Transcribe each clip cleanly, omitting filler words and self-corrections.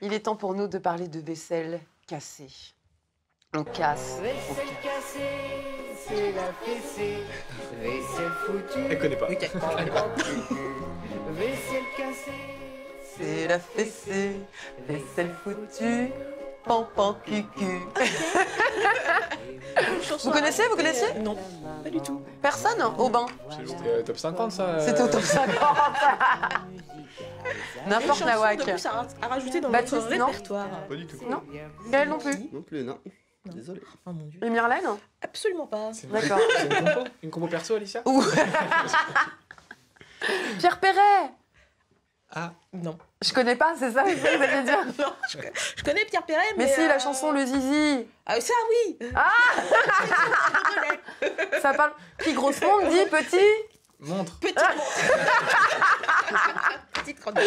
Il est temps pour nous de parler de vaisselle cassée. On casse. Vaisselle cassée, c'est la fessée. Vaisselle foutue. Elle connaît pas. Vaisselle cassée, C'est la fessée, vaisselle foutue, pan cucu. Vous connaissez Non, pas du tout. Personne au bain. C'était top 50 ça. C'était au top 50. N'importe Une la chanson wack. de plus à rajouter dans Baptiste, notre non répertoire. Pas du tout. Non. Gaël non plus. Non plus, non. Désolé. Oh mon dieu. Et Myrlène? Absolument pas. C'est D'accord. c'est une compo. Une compo perso, Alicia. Ouh. Pierre Perret. Ah. Non. Je connais pas, c'est ça que vous allez dire. Non, je connais Pierre Perret, mais... Mais si, la chanson Le Zizi. Ah, ça oui. Ça parle. Qui grosse monde dit petit. Montre. Petite petite chronique.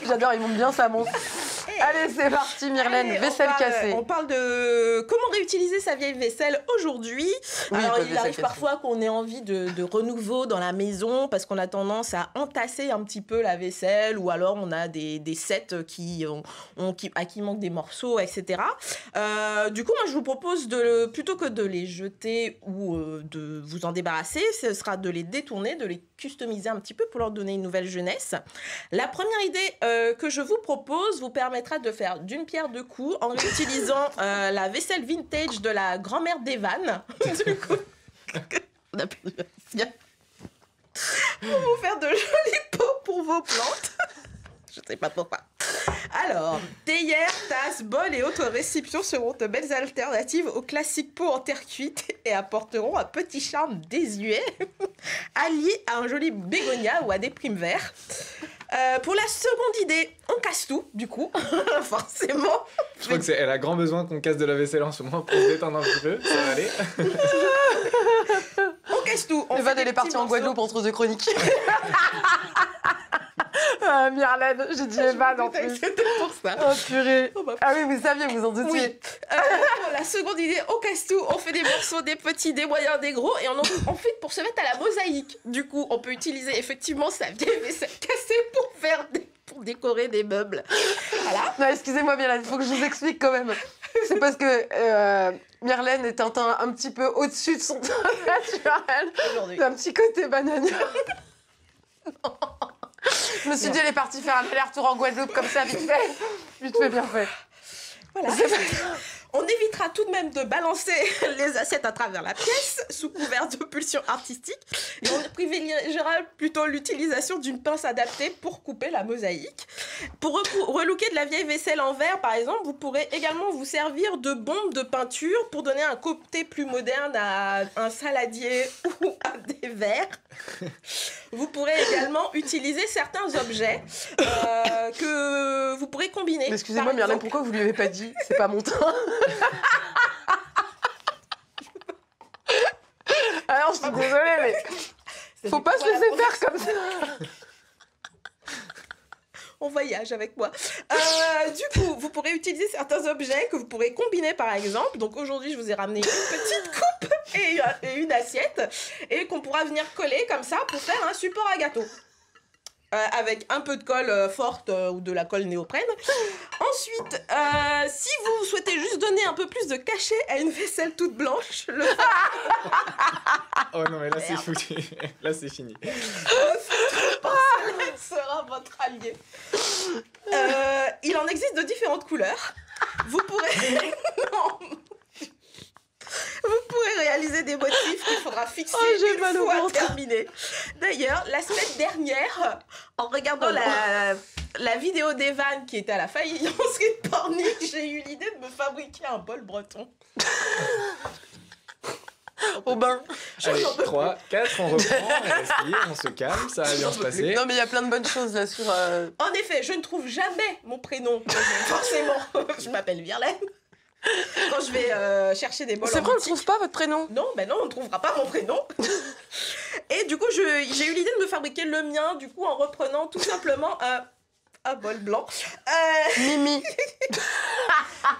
J'adore, ils montent bien, ça monte. Allez, c'est parti, Myrlène. Allez, Vaisselle cassée. On parle de comment réutiliser sa vieille vaisselle aujourd'hui. Oui, Alors, pas de il vaisselle arrive cassée. parfois qu'on ait envie de renouveau dans la maison parce qu'on a tendance à entasser un petit peu la vaisselle ou alors on a des sets à qui manquent des morceaux, etc. Du coup, moi, je vous propose plutôt que de les jeter ou de vous en débarrasser, ce sera de les détourner, de les customiser un petit peu pour leur donner une nouvelle jeunesse. La première idée que je vous propose vous permettra de faire d'une pierre deux coups en utilisant la vaisselle vintage de la grand-mère d'Evan. Du coup, on a perdu Bastien. Pour vous faire de jolis pots pour vos plantes. Je sais pas pourquoi. Alors, théières, tasses, bols et autres réceptions seront de belles alternatives aux classiques pots en terre cuite et apporteront un petit charme désuet, allié à un joli bégonia ou à des primes verts. Pour la seconde idée, on casse tout, du coup, forcément. Je crois qu'elle a grand besoin qu'on casse de la vaisselle en ce moment pour se détendre un petit peu. Ça va aller. On casse tout. On Evan, fait elle des est partie petits en morceaux. Guadeloupe entre deux chroniques. Myrlène, j'ai dit Evan en plus. C'était pour ça. Oh purée. Oh, bah, Ah oui, vous saviez, vous en doutiez. Oui. Pour la seconde idée, on casse tout, on fait des morceaux, des petits, des moyens, des gros, et on en fait pour se mettre à la mosaïque. Du coup, on peut utiliser effectivement sa vieille vaisselle cassée pour décorer des meubles. Voilà. Non, excusez-moi, Myrlène, il faut que je vous explique quand même. C'est parce que Myrlène est un petit peu au-dessus de son temps naturel. Aujourd'hui. Un petit côté bananier. Je me suis dit, elle est partie faire un aller-retour en Guadeloupe comme ça, vite fait. Vite fait, bien fait. Voilà. On évitera tout de même de balancer les assiettes à travers la pièce sous couvert de pulsions artistiques et on privilégiera plutôt l'utilisation d'une pince adaptée pour couper la mosaïque. Pour relooker de la vieille vaisselle en verre, par exemple, vous pourrez également vous servir de bombes de peinture pour donner un côté plus moderne à un saladier ou à des verres. Vous pourrez également utiliser certains objets que vous pourrez combiner. Mais excusez-moi, Par Myrlène, exemple, pourquoi vous lui avez pas dit? C'est pas mon train. Alors, je suis désolée, mais faut pas se laisser faire comme ça. On voyage avec moi. Du coup, vous pourrez utiliser certains objets que vous pourrez combiner par exemple. Donc aujourd'hui, je vous ai ramené une petite coupe et une assiette et qu'on pourra venir coller comme ça pour faire un support à gâteau. Avec un peu de colle forte ou de la colle néoprène. Ensuite, si vous souhaitez juste donner un peu plus de cachet à une vaisselle toute blanche, le Oh non, mais là c'est foutu. Là c'est fini. porcelaine sera votre allié. Il en existe de différentes couleurs. Vous pourrez... Non. Vous pourrez réaliser des motifs qu'il faudra fixer j'ai une mal au fois ventre. terminé. D'ailleurs, la semaine dernière, en regardant la vidéo d'Evan qui était à la faïencerie de Pornic, j'ai eu l'idée de me fabriquer un bol breton. Au bain. Allez, 3, 4, on reprend, on respire, on se calme, ça va bien se passer. Non, mais il y a plein de bonnes choses là sur. En effet, je ne trouve jamais mon prénom. Forcément, je m'appelle Virlaine. Quand je vais chercher des bols C'est en vrai, on ne boutique. trouve pas votre prénom. Non, ben non, on ne trouvera pas mon prénom. Et du coup, j'ai eu l'idée de me fabriquer le mien, du coup, en reprenant tout simplement un bol blanc. Mimi.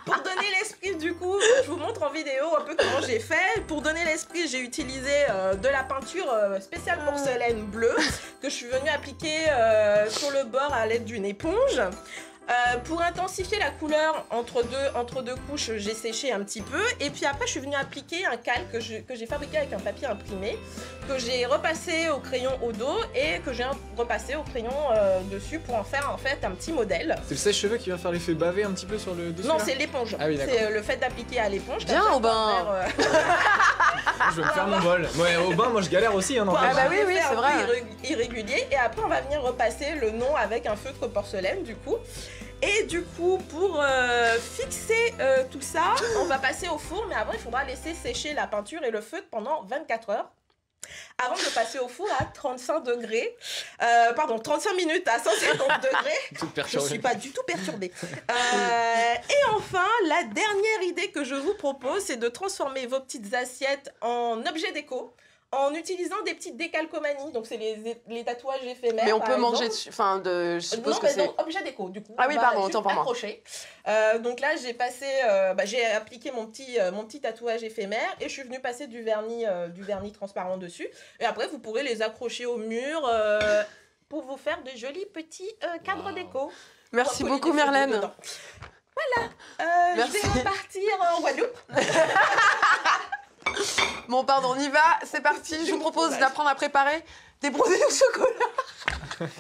Pour donner l'esprit, du coup, je vous montre en vidéo un peu comment j'ai fait. Pour donner l'esprit, j'ai utilisé de la peinture spéciale porcelaine bleue que je suis venue appliquer sur le bord à l'aide d'une éponge. Pour intensifier la couleur entre deux couches, j'ai séché un petit peu et puis après je suis venue appliquer un calque que j'ai fabriqué avec un papier imprimé, que j'ai repassé au crayon au dos et que j'ai repassé au crayon dessus pour en faire en fait un petit modèle. C'est le sèche-cheveux qui va faire l'effet bavé un petit peu sur le dessus? Non, là c'est l'éponge. Ah oui, d'accord. C'est le fait d'appliquer à l'éponge. Viens au bain. Je vais me faire mon bol. Ouais, au bain, moi je galère aussi. Hein, Ah bah oui, oui, c'est vrai. Irrégulier et après on va venir repasser le nom avec un feutre porcelaine du coup. Et du coup, pour fixer tout ça, on va passer au four, mais avant, il faudra laisser sécher la peinture et le feutre pendant 24 heures. Avant de passer au four à 35 degrés, 35 minutes à 150 degrés. Je ne suis pas du tout perturbée. Et enfin, la dernière idée que je vous propose, c'est de transformer vos petites assiettes en objets déco. En utilisant des petites décalcomanies, donc c'est les tatouages éphémères. Mais on par peut exemple. manger dessus. Enfin, je suppose Non, que mais c'est. donc objet déco du coup. Ah oui, On va pardon, juste autant pour moi. accrocher. Donc là, j'ai passé, j'ai appliqué mon petit tatouage éphémère et je suis venue passer du vernis transparent dessus. Et après, vous pourrez les accrocher au mur pour vous faire de jolis petits cadres déco. Merci Pour beaucoup, coller des photos Merlène. dedans. Voilà. Merci. Je vais repartir en Guadeloupe. Bon, pardon, on y va. C'est parti. Je vous propose d'apprendre à préparer des brodés au chocolat.